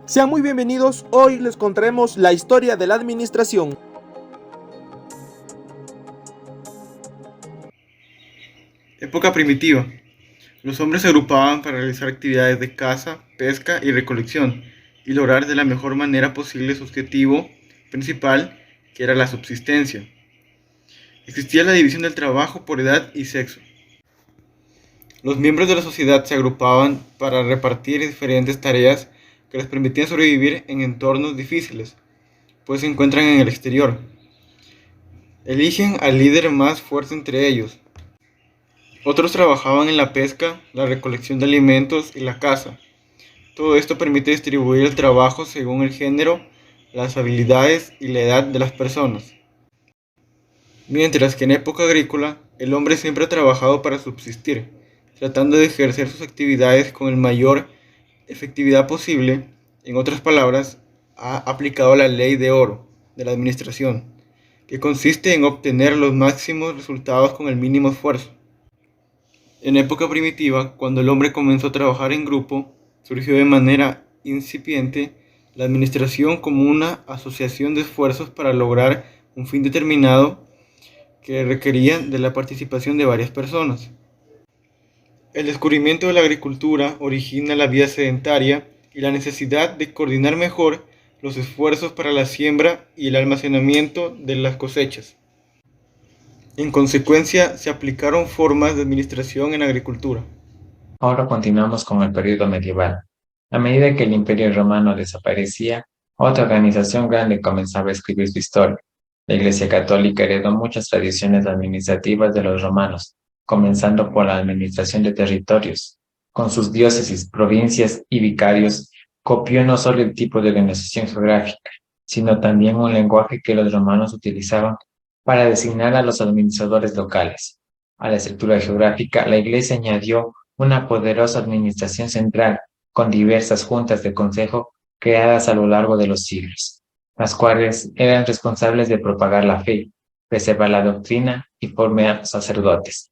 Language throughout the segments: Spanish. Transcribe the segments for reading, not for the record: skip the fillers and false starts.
Sean muy bienvenidos, hoy les contaremos la historia de la administración. Época primitiva. Los hombres se agrupaban para realizar actividades de caza, pesca y recolección y lograr de la mejor manera posible su objetivo principal, que era la subsistencia. Existía la división del trabajo por edad y sexo. Los miembros de la sociedad se agrupaban para repartir diferentes tareas que les permitían sobrevivir en entornos difíciles, pues se encuentran en el exterior. Eligen al líder más fuerte entre ellos. Otros trabajaban en la pesca, la recolección de alimentos y la caza. Todo esto permite distribuir el trabajo según el género, las habilidades y la edad de las personas. Mientras que en época agrícola, el hombre siempre ha trabajado para subsistir, tratando de ejercer sus actividades con el mayor efectividad posible. En otras palabras, ha aplicado la ley de oro de la administración, que consiste en obtener los máximos resultados con el mínimo esfuerzo. En época primitiva, cuando el hombre comenzó a trabajar en grupo, surgió de manera incipiente la administración como una asociación de esfuerzos para lograr un fin determinado que requería de la participación de varias personas. El descubrimiento de la agricultura origina la vida sedentaria y la necesidad de coordinar mejor los esfuerzos para la siembra y el almacenamiento de las cosechas. En consecuencia, se aplicaron formas de administración en la agricultura. Ahora continuamos con el periodo medieval. A medida que el Imperio Romano desaparecía, otra organización grande comenzaba a escribir su historia. La Iglesia Católica heredó muchas tradiciones administrativas de los romanos, comenzando por la administración de territorios. Con sus diócesis, provincias y vicarios, copió no solo el tipo de organización geográfica, sino también un lenguaje que los romanos utilizaban para designar a los administradores locales. A la estructura geográfica, la Iglesia añadió una poderosa administración central con diversas juntas de consejo creadas a lo largo de los siglos, las cuales eran responsables de propagar la fe, preservar la doctrina y formar sacerdotes.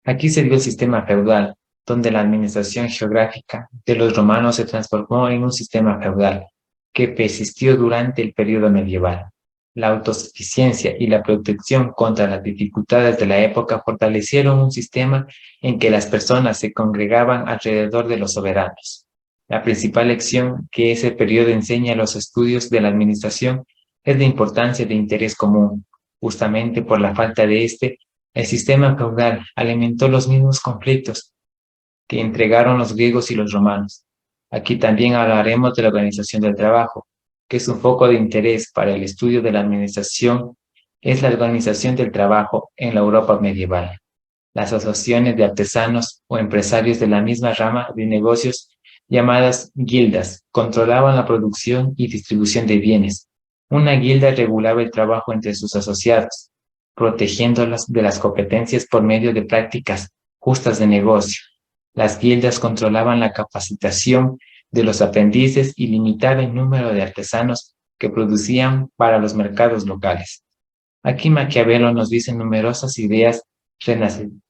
Aquí se dio el sistema feudal, donde la administración geográfica de los romanos se transformó en un sistema feudal que persistió durante el periodo medieval. La autosuficiencia y la protección contra las dificultades de la época fortalecieron un sistema en que las personas se congregaban alrededor de los soberanos. La principal lección que ese periodo enseña a los estudios de la administración es la importancia de interés común. Justamente por la falta de este, el sistema feudal alimentó los mismos conflictos que entregaron los griegos y los romanos. Aquí también hablaremos de la organización del trabajo, que es un foco de interés para el estudio de la administración, es la organización del trabajo en la Europa medieval. Las asociaciones de artesanos o empresarios de la misma rama de negocios, llamadas guildas, controlaban la producción y distribución de bienes. Una guilda regulaba el trabajo entre sus asociados, protegiéndolos de las competencias por medio de prácticas justas de negocio. Las guildas controlaban la capacitación de los aprendices y limitaba el número de artesanos que producían para los mercados locales. Aquí Maquiavelo nos dice numerosas ideas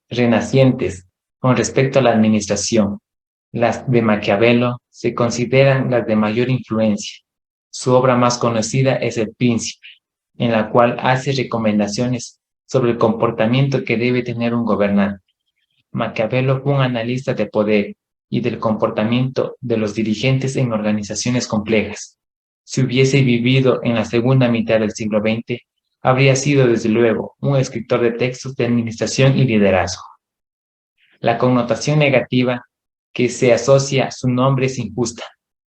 renacientes con respecto a la administración. Las de Maquiavelo se consideran las de mayor influencia. Su obra más conocida es El Príncipe, en la cual hace recomendaciones sobre el comportamiento que debe tener un gobernante. Maquiavelo fue un analista de poder y del comportamiento de los dirigentes en organizaciones complejas. Si hubiese vivido en la segunda mitad del siglo XX, habría sido desde luego un escritor de textos de administración y liderazgo. La connotación negativa que se asocia a su nombre es injusta,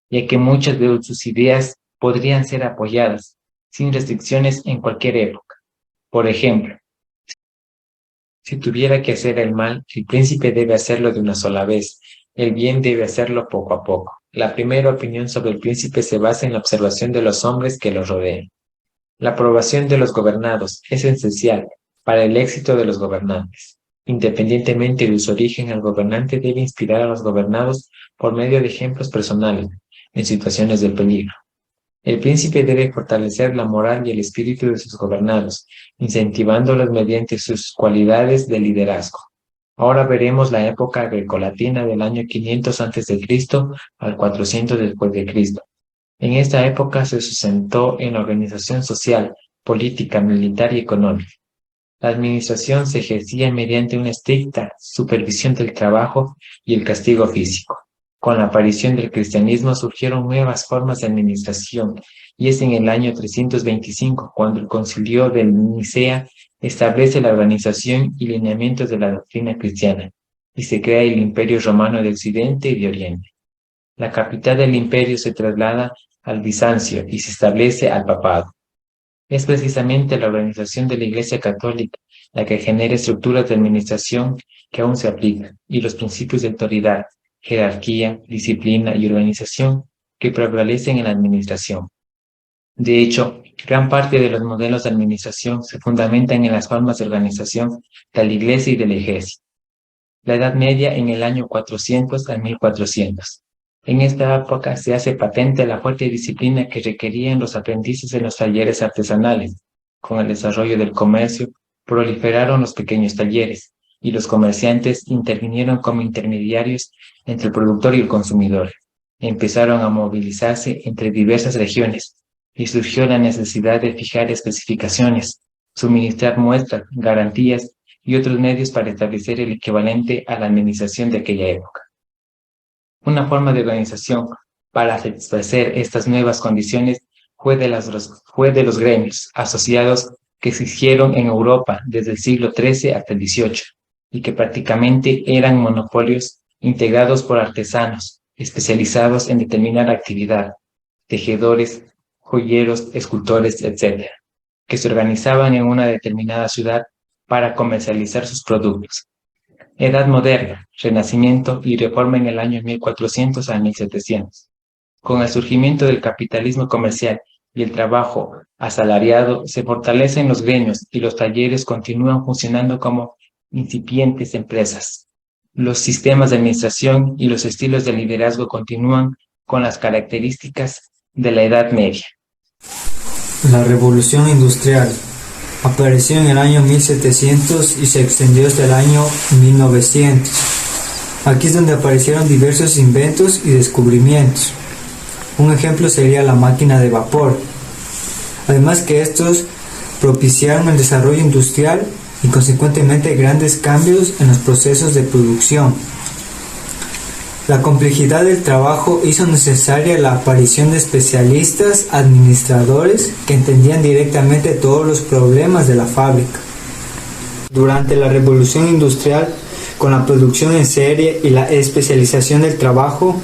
ya que muchas de sus ideas podrían ser apoyadas sin restricciones en cualquier época. Por ejemplo, si tuviera que hacer el mal, el príncipe debe hacerlo de una sola vez. El bien debe hacerlo poco a poco. La primera opinión sobre el príncipe se basa en la observación de los hombres que lo rodean. La aprobación de los gobernados es esencial para el éxito de los gobernantes. Independientemente de su origen, el gobernante debe inspirar a los gobernados por medio de ejemplos personales en situaciones de peligro. El príncipe debe fortalecer la moral y el espíritu de sus gobernados, incentivándolos mediante sus cualidades de liderazgo. Ahora veremos la época grecolatina del año 500 a.C. al 400 después de Cristo. En esta época se sustentó en la organización social, política, militar y económica. La administración se ejercía mediante una estricta supervisión del trabajo y el castigo físico. Con la aparición del cristianismo surgieron nuevas formas de administración, y es en el año 325 cuando el Concilio de Nicea establece la organización y lineamientos de la doctrina cristiana, y se crea el Imperio Romano de Occidente y de Oriente. La capital del imperio se traslada al Bizancio y se establece al papado. Es precisamente la organización de la Iglesia Católica la que genera estructuras de administración que aún se aplican, y los principios de autoridad, jerarquía, disciplina y organización que prevalecen en la administración. De hecho, gran parte de los modelos de administración se fundamentan en las formas de organización de la Iglesia y del ejército. La Edad Media en el año 400 al 1400. En esta época se hace patente la fuerte disciplina que requerían los aprendices en los talleres artesanales. Con el desarrollo del comercio, proliferaron los pequeños talleres, y los comerciantes intervinieron como intermediarios entre el productor y el consumidor. Empezaron a movilizarse entre diversas regiones, y surgió la necesidad de fijar especificaciones, suministrar muestras, garantías y otros medios para establecer el equivalente a la administración de aquella época. Una forma de organización para satisfacer estas nuevas condiciones fue de los gremios asociados que existieron en Europa desde el siglo XIII hasta el XVIII, y que prácticamente eran monopolios integrados por artesanos especializados en determinada actividad, tejedores, joyeros, escultores, etc., que se organizaban en una determinada ciudad para comercializar sus productos. Edad Moderna, Renacimiento y Reforma en el año 1400 a 1700. Con el surgimiento del capitalismo comercial y el trabajo asalariado, se fortalecen los gremios y los talleres continúan funcionando como incipientes empresas. Los sistemas de administración y los estilos de liderazgo continúan con las características de la Edad Media. La Revolución Industrial apareció en el año 1700 y se extendió hasta el año 1900. Aquí es donde aparecieron diversos inventos y descubrimientos. Un ejemplo sería la máquina de vapor. Además que estos propiciaron el desarrollo industrial y consecuentemente grandes cambios en los procesos de producción. La complejidad del trabajo hizo necesaria la aparición de especialistas, administradores, que entendían directamente todos los problemas de la fábrica. Durante la Revolución Industrial, con la producción en serie y la especialización del trabajo,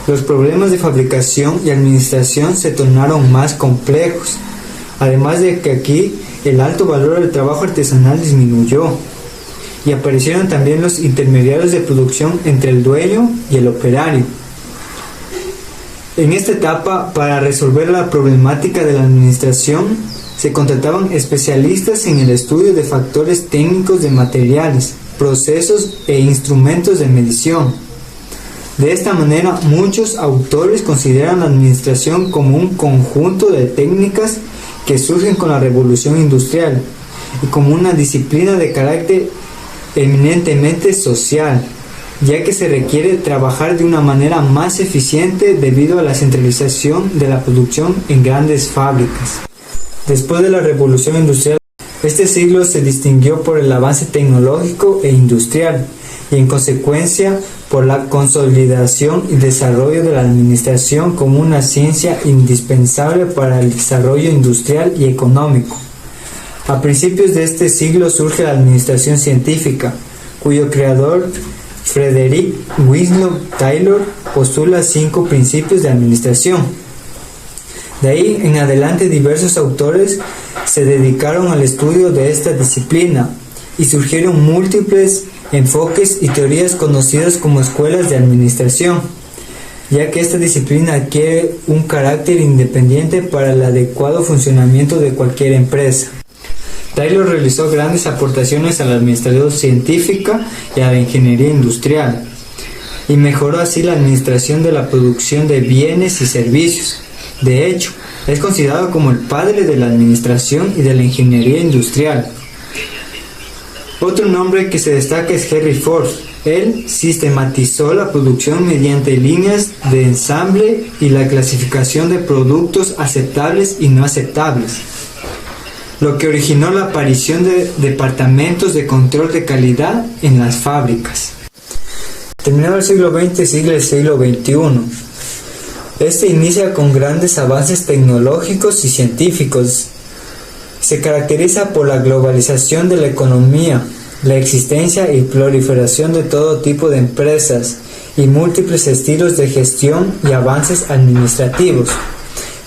los problemas de fabricación y administración se tornaron más complejos. Además de que aquí el alto valor del trabajo artesanal disminuyó, y aparecieron también los intermediarios de producción entre el dueño y el operario. En esta etapa, para resolver la problemática de la administración, se contrataban especialistas en el estudio de factores técnicos de materiales, procesos e instrumentos de medición. De esta manera, muchos autores consideran la administración como un conjunto de técnicas que surgen con la revolución industrial y como una disciplina de carácter eminentemente social, ya que se requiere trabajar de una manera más eficiente debido a la centralización de la producción en grandes fábricas. Después de la revolución industrial, este siglo se distinguió por el avance tecnológico e industrial y en consecuencia por la consolidación y desarrollo de la administración como una ciencia indispensable para el desarrollo industrial y económico. A principios de este siglo surge la administración científica, cuyo creador, Frederick Winslow Taylor, postula 5 principios de administración. De ahí en adelante diversos autores se dedicaron al estudio de esta disciplina y surgieron múltiples enfoques y teorías conocidas como escuelas de administración, ya que esta disciplina adquiere un carácter independiente para el adecuado funcionamiento de cualquier empresa. Taylor realizó grandes aportaciones a la administración científica y a la ingeniería industrial, y mejoró así la administración de la producción de bienes y servicios. De hecho, es considerado como el padre de la administración y de la ingeniería industrial. Otro nombre que se destaca es Henry Ford, Él sistematizó la producción mediante líneas de ensamble y la clasificación de productos aceptables y no aceptables, lo que originó la aparición de departamentos de control de calidad en las fábricas. Terminado el siglo XX, sigue el siglo XXI. Este inicia con grandes avances tecnológicos y científicos. Se caracteriza por la globalización de la economía, la existencia y proliferación de todo tipo de empresas y múltiples estilos de gestión y avances administrativos,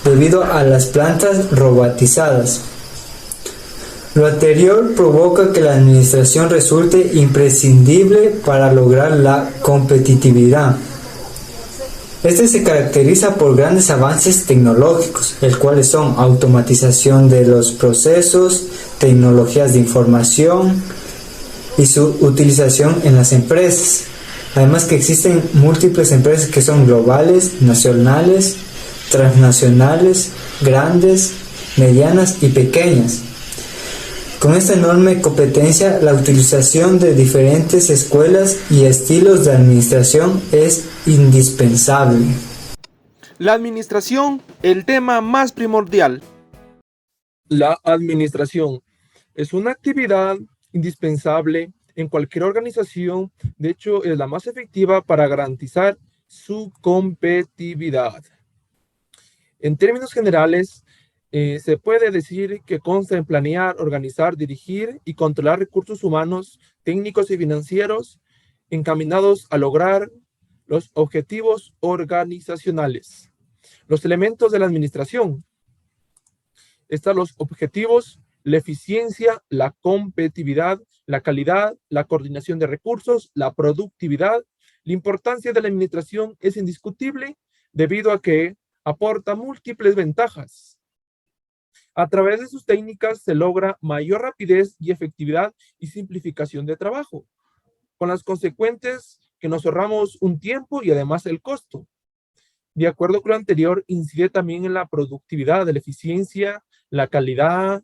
debido a las plantas robotizadas. Lo anterior provoca que la administración resulte imprescindible para lograr la competitividad. Este se caracteriza por grandes avances tecnológicos, el cuales son automatización de los procesos, tecnologías de información y su utilización en las empresas. Además que existen múltiples empresas que son globales, nacionales, transnacionales, grandes, medianas y pequeñas. Con esta enorme competencia, la utilización de diferentes escuelas y estilos de administración es indispensable. La administración, el tema más primordial. La administración es una actividad indispensable en cualquier organización. De hecho, es la más efectiva para garantizar su competitividad. En términos generales, se puede decir que consta en planear, organizar, dirigir y controlar recursos humanos, técnicos y financieros encaminados a lograr los objetivos organizacionales. Los elementos de la administración. Están los objetivos, la eficiencia, la competitividad, la calidad, la coordinación de recursos, la productividad. La importancia de la administración es indiscutible debido a que aporta múltiples ventajas. A través de sus técnicas se logra mayor rapidez y efectividad y simplificación de trabajo, con las consecuentes que nos ahorramos un tiempo y además el costo. De acuerdo con lo anterior, incide también en la productividad, la eficiencia, la calidad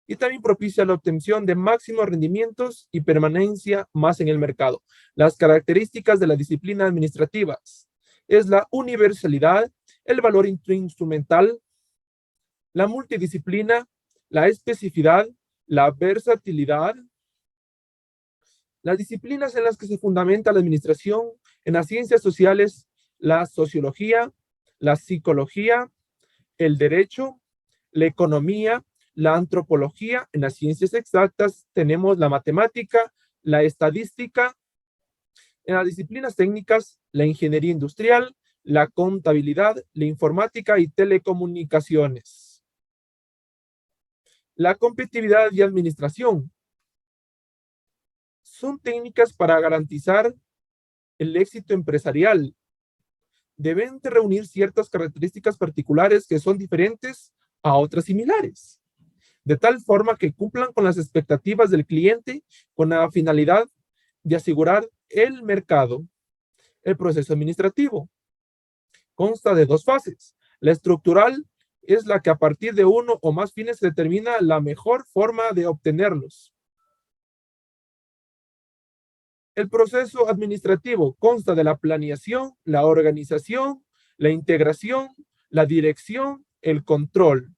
y también propicia la obtención de máximos rendimientos y permanencia más en el mercado. Las características de la disciplina administrativa es la universalidad, el valor instrumental, la multidisciplina, la especificidad, la versatilidad. Las disciplinas en las que se fundamenta la administración en las ciencias sociales, la sociología, la psicología, el derecho, la economía, la antropología. En las ciencias exactas tenemos la matemática, la estadística. En las disciplinas técnicas, la ingeniería industrial, la contabilidad, la informática y telecomunicaciones. La competitividad y administración son técnicas para garantizar el éxito empresarial. Deben reunir ciertas características particulares que son diferentes a otras similares, de tal forma que cumplan con las expectativas del cliente con la finalidad de asegurar el mercado. El proceso administrativo consta de dos fases. La estructural es la que a partir de uno o más fines determina la mejor forma de obtenerlos. El proceso administrativo consta de la planeación, la organización, la integración, la dirección, el control.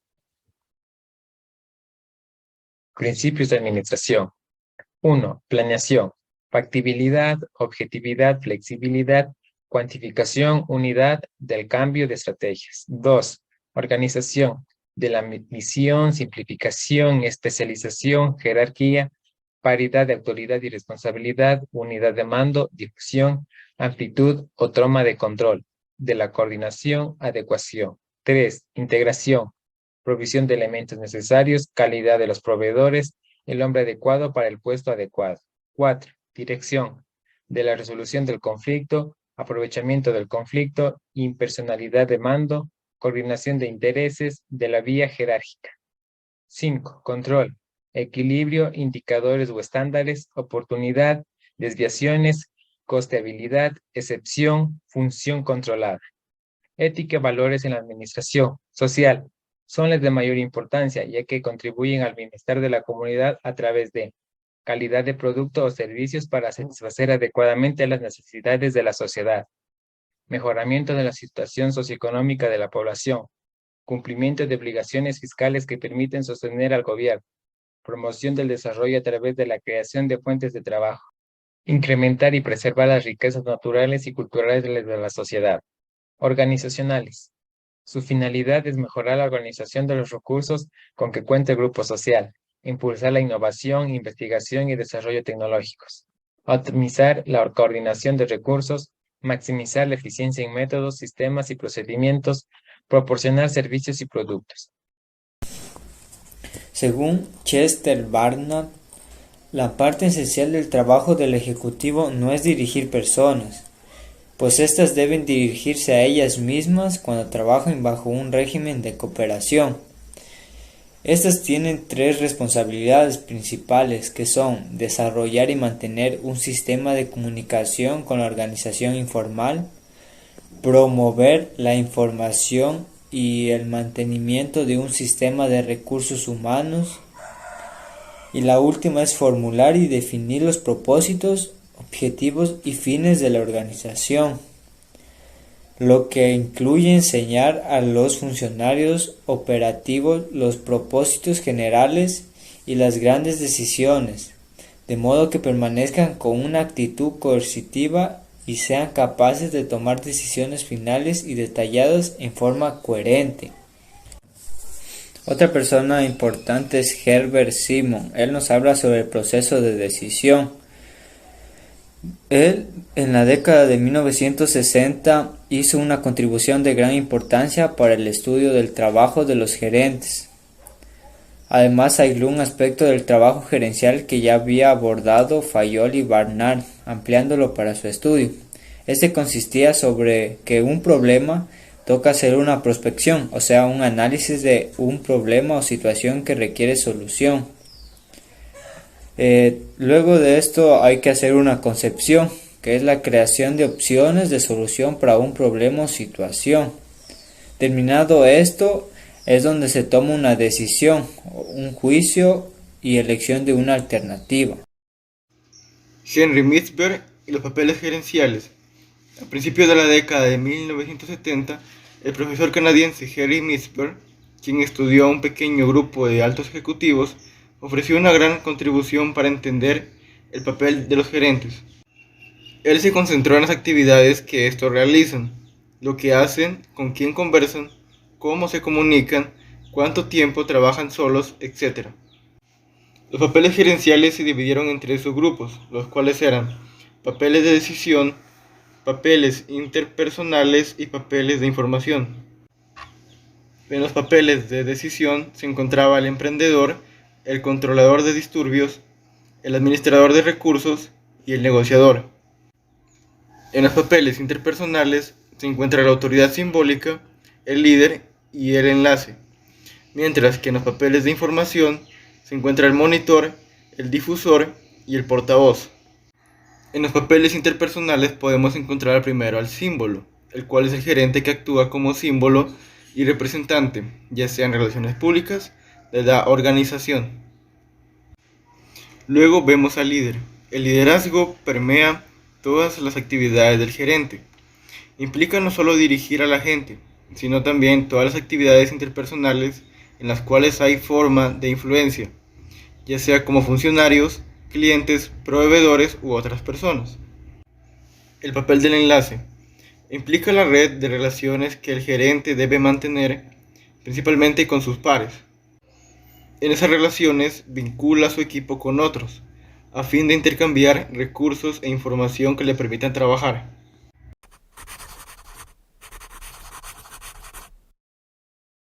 Principios de administración. 1. Planeación. Factibilidad, objetividad, flexibilidad, cuantificación, unidad del cambio de estrategias. 2. Organización. De la misión, simplificación, especialización, jerarquía, paridad de autoridad y responsabilidad, unidad de mando, difusión, amplitud o toma de control. De la coordinación, adecuación. 3. Integración. Provisión de elementos necesarios, calidad de los proveedores, el hombre adecuado para el puesto adecuado. 4. Dirección. De la resolución del conflicto, aprovechamiento del conflicto, impersonalidad de mando, coordinación de intereses, de la vía jerárquica. 5. Control. Equilibrio, indicadores o estándares, oportunidad, desviaciones, costeabilidad, excepción, función controlada. Ética y valores en la administración social. Son las de mayor importancia, ya que contribuyen al bienestar de la comunidad a través de calidad de producto o servicios para satisfacer adecuadamente las necesidades de la sociedad, mejoramiento de la situación socioeconómica de la población, cumplimiento de obligaciones fiscales que permiten sostener al gobierno, promoción del desarrollo a través de la creación de fuentes de trabajo, incrementar y preservar las riquezas naturales y culturales de la sociedad. Organizacionales. Su finalidad es mejorar la organización de los recursos con que cuenta el grupo social, impulsar la innovación, investigación y desarrollo tecnológicos, optimizar la coordinación de recursos, maximizar la eficiencia en métodos, sistemas y procedimientos, proporcionar servicios y productos. Según Chester Barnard, la parte esencial del trabajo del ejecutivo no es dirigir personas, pues éstas deben dirigirse a ellas mismas cuando trabajan bajo un régimen de cooperación. Estas tienen tres responsabilidades principales, que son desarrollar y mantener un sistema de comunicación con la organización informal, promover la información y el mantenimiento de un sistema de recursos humanos, y la última es formular y definir los propósitos, objetivos y fines de la organización, lo que incluye enseñar a los funcionarios operativos los propósitos generales y las grandes decisiones, de modo que permanezcan con una actitud coercitiva y sean capaces de tomar decisiones finales y detalladas en forma coherente. Otra persona importante es Herbert Simon. Él nos habla sobre el proceso de decisión. Él, en la década de 1960, hizo una contribución de gran importancia para el estudio del trabajo de los gerentes. Además, aisló un aspecto del trabajo gerencial que ya había abordado Fayol y Barnard, ampliándolo para su estudio. Este consistía sobre que un problema toca hacer una prospección, o sea, un análisis de un problema o situación que requiere solución. Luego de esto hay que hacer una concepción, que es la creación de opciones de solución para un problema o situación. Terminado esto, es donde se toma una decisión, un juicio y elección de una alternativa. Henry Mintzberg y los papeles gerenciales. A principios de la década de 1970, el profesor canadiense Henry Mintzberg, quien estudió a un pequeño grupo de altos ejecutivos, ofreció una gran contribución para entender el papel de los gerentes. Él se concentró en las actividades que estos realizan, lo que hacen, con quién conversan, cómo se comunican, cuánto tiempo trabajan solos, etc. Los papeles gerenciales se dividieron en tres subgrupos, los cuales eran papeles de decisión, papeles interpersonales y papeles de información. En los papeles de decisión se encontraba el emprendedor, el controlador de disturbios, el administrador de recursos y el negociador. En los papeles interpersonales se encuentra la autoridad simbólica, el líder y el enlace, mientras que en los papeles de información se encuentra el monitor, el difusor y el portavoz. En los papeles interpersonales podemos encontrar primero al símbolo, el cual es el gerente que actúa como símbolo y representante, ya sea en relaciones públicas, de la organización. Luego vemos al líder. El liderazgo permea todas las actividades del gerente. Implica no solo dirigir a la gente, sino también todas las actividades interpersonales en las cuales hay forma de influencia, ya sea como funcionarios, clientes, proveedores u otras personas. El papel del enlace implica la red de relaciones que el gerente debe mantener, principalmente con sus pares. En esas relaciones vincula a su equipo con otros, a fin de intercambiar recursos e información que le permitan trabajar.